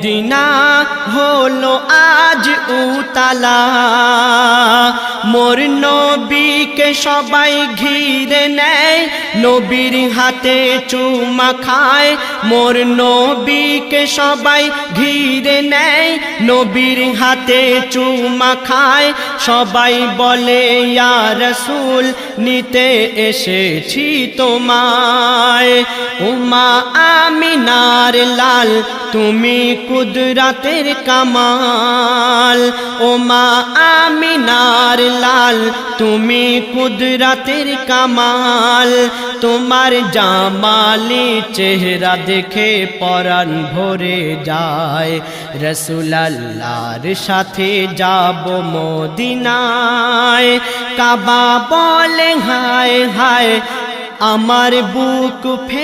Medina হলো আজ উতালা, মোর নবীকে সবাই ঘিরে নেয়, নবীর হাতে চুমা খায়। মোর নবীকে সবাই ঘিরে নেয়, নবীর হাতে চুমা খায়। সবাই বলে ইয়া রাসূল নিতে এসেছি তোমায়। উমা আমিনার লাল তুমি কুদরতের কামাল, ওমা আমিনার লাল তুমি কুদরতের কামাল। তোমার জামালি চেহারা দেখে পরাণ ভরে যায়, রাসূল আল্লাহর সাথে যাব মদিনায়। কাবা বলে হায় হায় আমার বুক